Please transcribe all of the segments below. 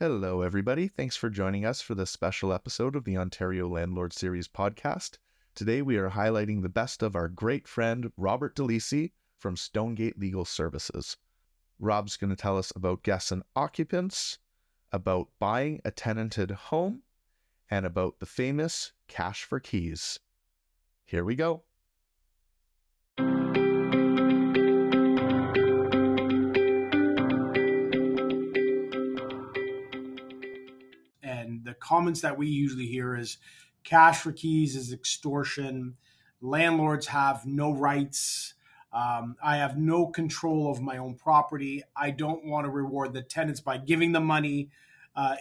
Hello, everybody. Thanks for joining us for this special episode of the Ontario Landlord Series podcast. Today, we are highlighting the best of our great friend, Robert Lisi from Stonegate Legal Services. Rob's going to tell us about guests and occupants, about buying a tenanted home, and about the famous cash for keys. Here we go. And the comments that we usually hear is cash for keys is extortion. Landlords have no rights. I have no control of my own property. I don't want to reward the tenants by giving them money.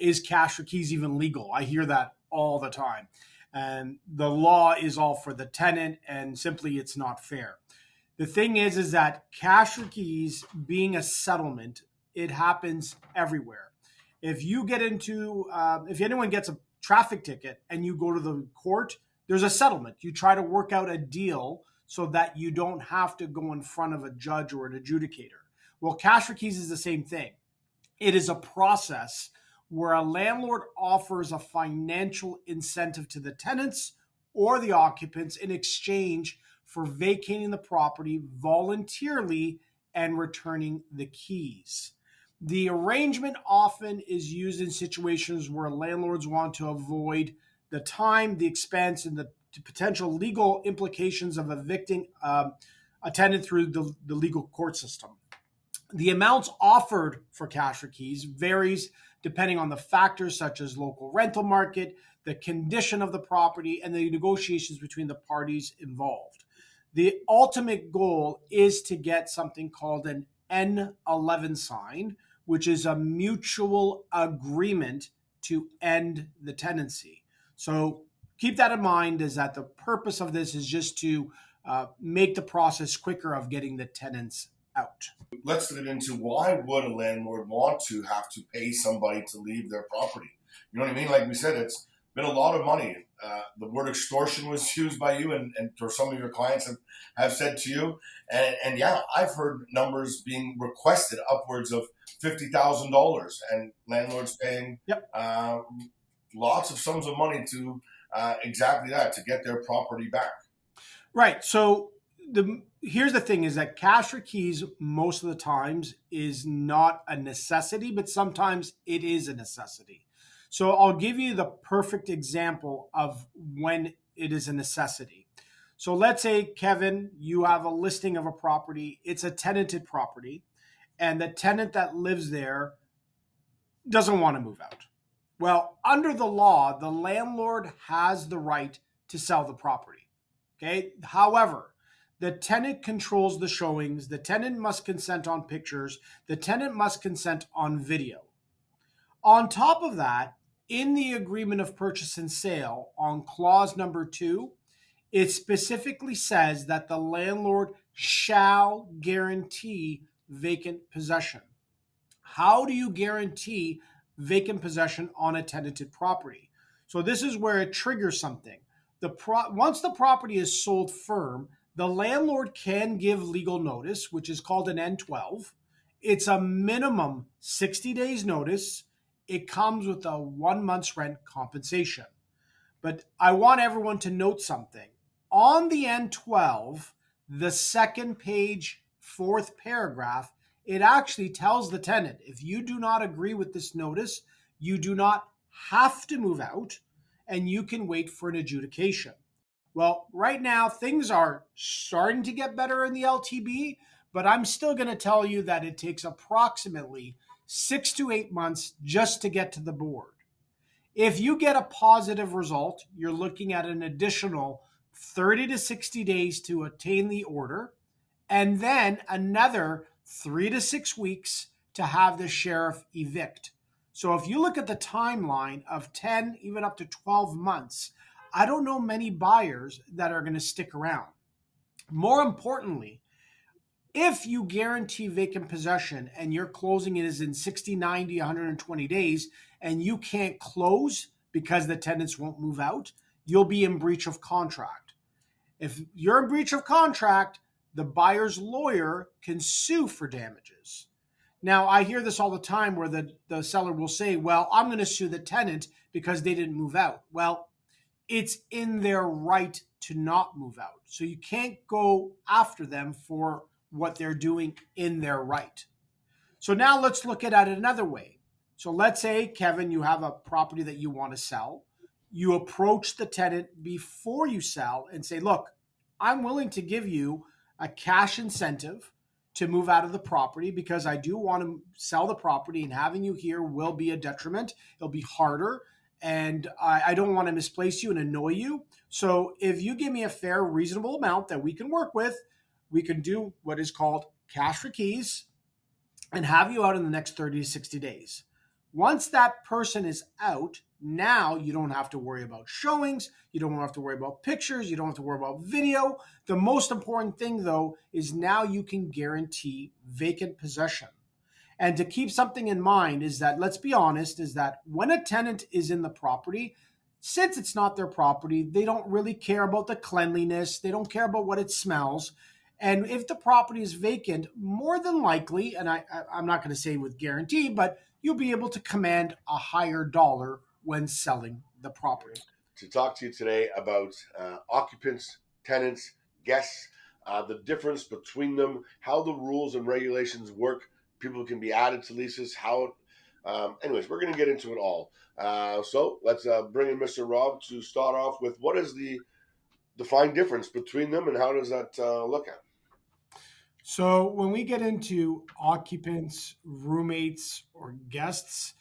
Is cash for keys even legal? I hear that all the time. And the law is all for the tenant, and simply it's not fair. The thing is that cash for keys being a settlement, it happens everywhere. If you get into, if anyone gets a traffic ticket and you go to the court, there's a settlement. You try to work out a deal so that you don't have to go in front of a judge or an adjudicator. Well, cash for keys is the same thing. It is a process where a landlord offers a financial incentive to the tenants or the occupants in exchange for vacating the property voluntarily and returning the keys. The arrangement often is used in situations where landlords want to avoid the time, the expense, and the potential legal implications of evicting a tenant through the legal court system. The amounts offered for cash for keys varies depending on the factors such as local rental market, the condition of the property, and the negotiations between the parties involved. The ultimate goal is to get something called an N11 signed, which is a mutual agreement to end the tenancy. So keep that in mind, is that the purpose of this is just to make the process quicker of getting the tenants out. Let's get into why would a landlord want to have to pay somebody to leave their property? You know what I mean? Like we said, it's been a lot of money. The word extortion was used by you, and for some of your clients have said to you. And yeah, I've heard numbers being requested upwards of $50,000, and landlords paying lots of sums of money to exactly that, to get their property back. Right. So here's the thing, is that cash for keys most of the times is not a necessity, but sometimes it is a necessity. So I'll give you the perfect example of when it is a necessity. So let's say, Kevin, you have a listing of a property. It's a tenanted property, and the tenant that lives there doesn't want to move out. Well, under the law, the landlord has the right to sell the property. Okay. However, the tenant controls the showings. The tenant must consent on pictures. The tenant must consent on video. On top of that, in the agreement of purchase and sale, on clause number 2, it specifically says that the landlord shall guarantee vacant possession. How do you guarantee vacant possession on a tenanted property? So this is where it triggers something. Once the property is sold firm, the landlord can give legal notice, which is called an N12. It's a minimum 60 days notice. It comes with a 1 month's rent compensation. But I want everyone to note something. On the N12, the second page, 4th paragraph, it actually tells the tenant, if you do not agree with this notice, you do not have to move out, and you can wait for an adjudication. Well, right now, things are starting to get better in the LTB, but I'm still going to tell you that it takes approximately 6 to 8 months just to get to the board. If you get a positive result, you're looking at an additional 30 to 60 days to attain the order, and then another 3 to 6 weeks to have the sheriff evict. So if you look at the timeline of 10, even up to 12 months, I don't know many buyers that are going to stick around. More importantly, if you guarantee vacant possession and your closing is in 60, 90, 120 days, and you can't close because the tenants won't move out, you'll be in breach of contract. If you're in breach of contract, the buyer's lawyer can sue for damages. Now, I hear this all the time where the seller will say, well, I'm going to sue the tenant because they didn't move out. Well, it's in their right to not move out. So you can't go after them for what they're doing in their right. So now let's look at it another way. So let's say, Kevin, you have a property that you want to sell. You approach the tenant before you sell and say, look, I'm willing to give you a cash incentive to move out of the property because I do want to sell the property, and having you here will be a detriment. It'll be harder, and I don't want to misplace you and annoy you. So if you give me a fair, reasonable amount that we can work with, we can do what is called cash for keys and have you out in the next 30 to 60 days. Once that person is out, now you don't have to worry about showings. You don't have to worry about pictures. You don't have to worry about video. The most important thing, though, is now you can guarantee vacant possession. And to keep something in mind is that, let's be honest, is that when a tenant is in the property, since it's not their property, they don't really care about the cleanliness. They don't care about what it smells. And if the property is vacant, more than likely, and I'm not going to say with guarantee, but you'll be able to command a higher dollar when selling the property. To talk to you today about occupants, tenants, guests, the difference between them, how the rules and regulations work. People can be added to leases. Anyways, we're going to get into it all. So let's bring in Mr. Rob to start off with what is the fine difference between them and how does that look at? So when we get into occupants, roommates, or guests,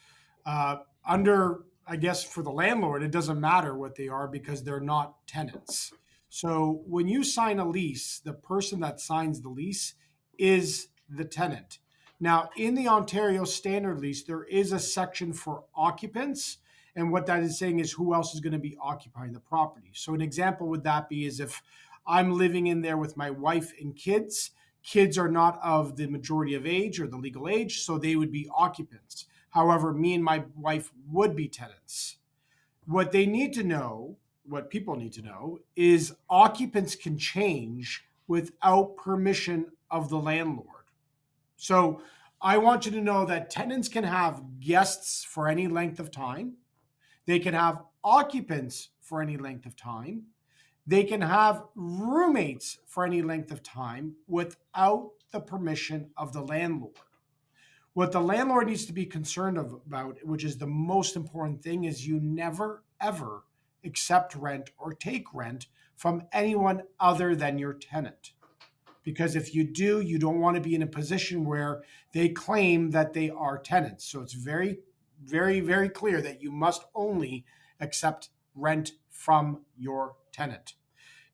I guess for the landlord, it doesn't matter what they are because they're not tenants. So when you sign a lease, the person that signs the lease is the tenant. Now, in the Ontario standard lease, there is a section for occupants. And what that is saying is who else is going to be occupying the property. So an example would that be is if I'm living in there with my wife and kids. Kids are not of the majority of age or the legal age, so they would be occupants. However, me and my wife would be tenants. What they need to know, what people need to know, is occupants can change without permission of the landlord. So I want you to know that tenants can have guests for any length of time. They can have occupants for any length of time. They can have roommates for any length of time without the permission of the landlord. What the landlord needs to be concerned about, which is the most important thing, is you never, ever accept rent or take rent from anyone other than your tenant. Because if you do, you don't want to be in a position where they claim that they are tenants. So it's very, very, very clear that you must only accept rent from your tenant.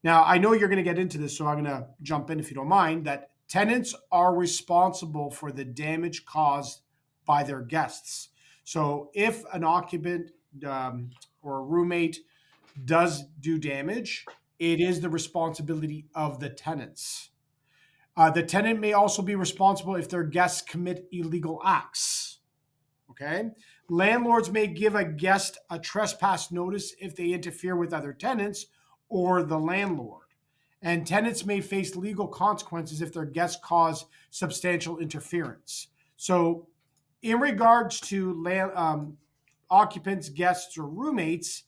Now, I know you're going to get into this, so I'm going to jump in if you don't mind, that tenants are responsible for the damage caused by their guests. So if an occupant or a roommate does do damage, it is the responsibility of the tenants. The tenant may also be responsible if their guests commit illegal acts. Okay. Landlords may give a guest a trespass notice if they interfere with other tenants or the landlord. And tenants may face legal consequences if their guests cause substantial interference. So, in regards to occupants, guests, or roommates,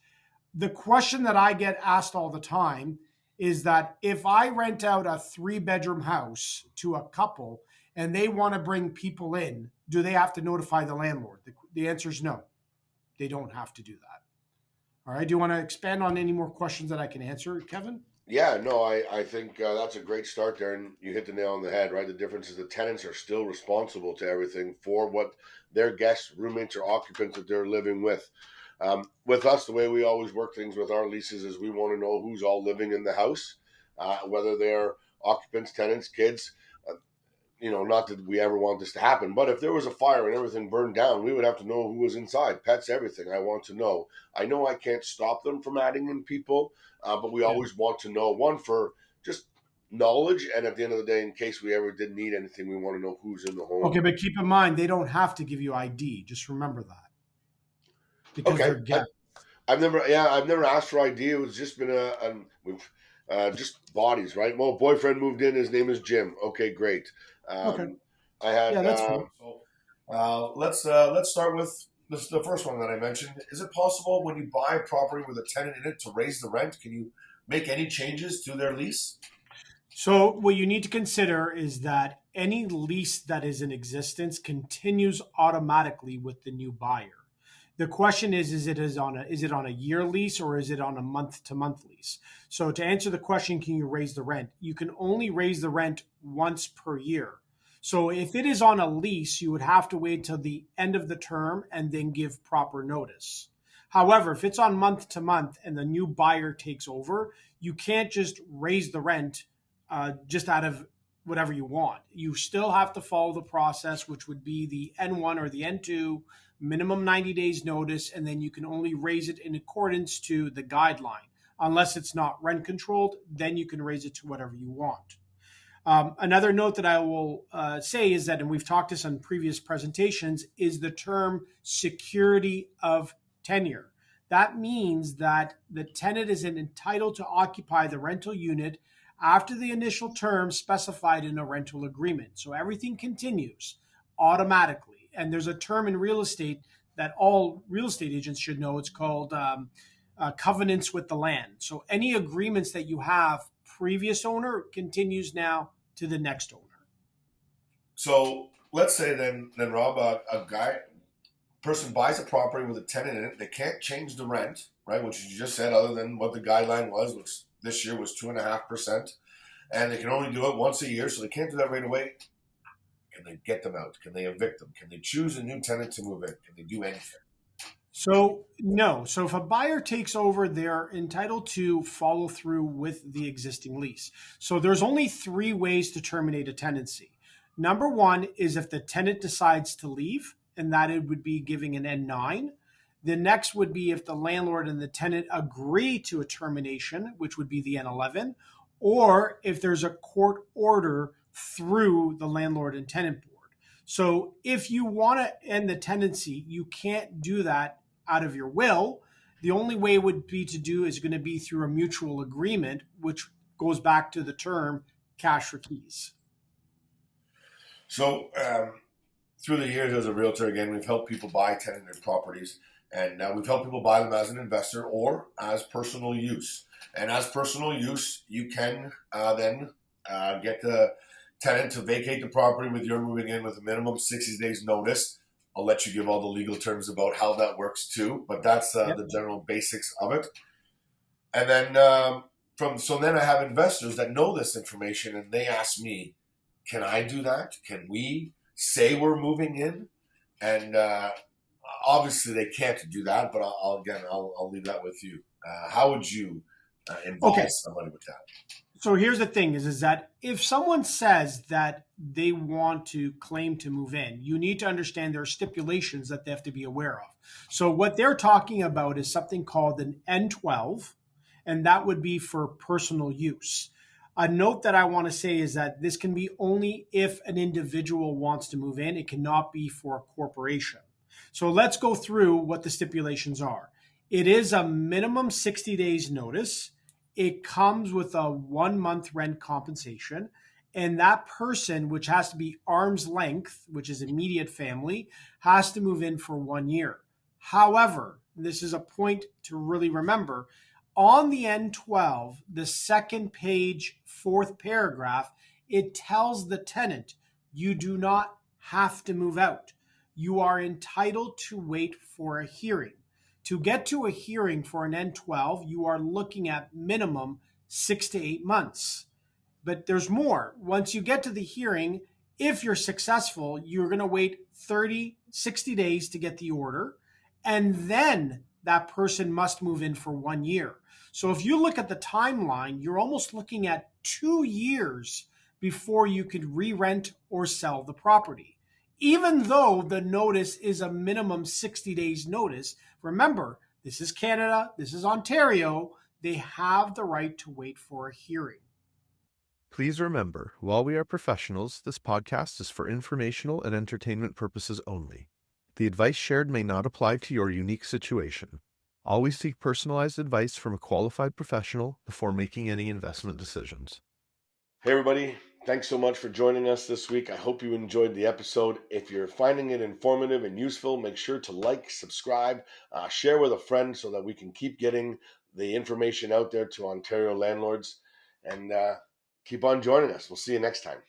the question that I get asked all the time is that if I rent out a 3-bedroom house to a couple and they want to bring people in, do they have to notify the landlord? The answer is no. They don't have to do that. All right. Do you want to expand on any more questions that I can answer, Kevin? Yeah, no, I think that's a great start there, and you hit the nail on the head, right? The difference is the tenants are still responsible to everything for what their guests, roommates, or occupants that they're living with. With us, the way we always work things with our leases is we want to know who's all living in the house, whether they're occupants, tenants, kids. Not that we ever want this to happen, but if there was a fire and everything burned down, we would have to know who was inside, pets, everything. I want to know. I know I can't stop them from adding in people, but we always want to know, one, for just knowledge, and at the end of the day, in case we ever did need anything, we want to know who's in the home. Okay, but keep in mind, they don't have to give you ID. Just remember that. Because they're guests. I've never asked for ID. It was just been just bodies, right? Well, boyfriend moved in. His name is Jim. Okay, great. Okay. I had Yeah, that's fine. Let's start with the first one that I mentioned. Is it possible when you buy a property with a tenant in it to raise the rent? Can you make any changes to their lease? So, what you need to consider is that any lease that is in existence continues automatically with the new buyer. The question is it on a year lease or is it on a month to month lease? So, to answer the question, can you raise the rent? You can only raise the rent once per year. So, if it is on a lease, you would have to wait till the end of the term and then give proper notice. However, if it's on month to month and the new buyer takes over, you can't just raise the rent just out of whatever you want. You still have to follow the process, which would be the N1 or the N2, minimum 90 days notice, and then you can only raise it in accordance to the guideline. Unless it's not rent controlled, then you can raise it to whatever you want. Another note that I will say is that, and we've talked this on previous presentations, is the term security of tenure. That means that the tenant is entitled to occupy the rental unit after the initial term specified in a rental agreement. So everything continues automatically. And there's a term in real estate that all real estate agents should know. It's called covenants with the land. So any agreements that you have previous owner continues now to the next owner. So let's say then Rob, a person buys a property with a tenant in it. They can't change the rent, right? Which you just said, other than what the guideline was, which this year was 2.5%, and they can only do it once a year, so they can't do that right away. Can they get them out? Can they evict them? Can they choose a new tenant to move in? Can they do anything? So, no. So, if a buyer takes over, they're entitled to follow through with the existing lease. So, there's only three ways to terminate a tenancy. Number one is if the tenant decides to leave, and that it would be giving an N9. The next would be if the landlord and the tenant agree to a termination, which would be the N11, or if there's a court order through the landlord and tenant board. So, if you want to end the tenancy, you can't do that out of your will. The only way would be to do is going to be through a mutual agreement, which goes back to the term cash for keys. So through the years as a realtor, again, we've helped people buy tenanted properties, and we've helped people buy them as an investor or as personal use. And as personal use, you can then get the tenant to vacate the property with your moving in with a minimum 60 days notice. I'll let you give all the legal terms about how that works too, but that's the general basics of it. And then then I have investors that know this information, and they ask me, "Can I do that? Can we say we're moving in?" And obviously they can't do that, but I'll leave that with you. How would you advise somebody with that? So here's the thing is that if someone says that they want to claim to move in, you need to understand there are stipulations that they have to be aware of. So what they're talking about is something called an N12, and that would be for personal use. A note that I want to say is that this can be only if an individual wants to move in. It cannot be for a corporation. So let's go through what the stipulations are. It is a minimum 60 days notice. It comes with a 1 month rent compensation. And that person, which has to be arm's length, which is immediate family, has to move in for 1 year. However, this is a point to really remember. On the N12, the second page, fourth paragraph, it tells the tenant, you do not have to move out. You are entitled to wait for a hearing. To get to a hearing for an N12, you are looking at minimum 6 to 8 months. But there's more. Once you get to the hearing, if you're successful, you're going to wait 30, 60 days to get the order. And then that person must move in for 1 year. So if you look at the timeline, you're almost looking at 2 years before you could re-rent or sell the property. Even though the notice is a minimum 60 days notice, remember, this is Canada, this is Ontario, they have the right to wait for a hearing. Please remember, while we are professionals, this podcast is for informational and entertainment purposes only. The advice shared may not apply to your unique situation. Always seek personalized advice from a qualified professional before making any investment decisions. Hey everybody, Thanks so much for joining us this week. I hope you enjoyed the episode. If you're finding it informative and useful, make sure to like, subscribe, share with a friend so that we can keep getting the information out there to Ontario landlords. And keep on joining us. We'll see you next time.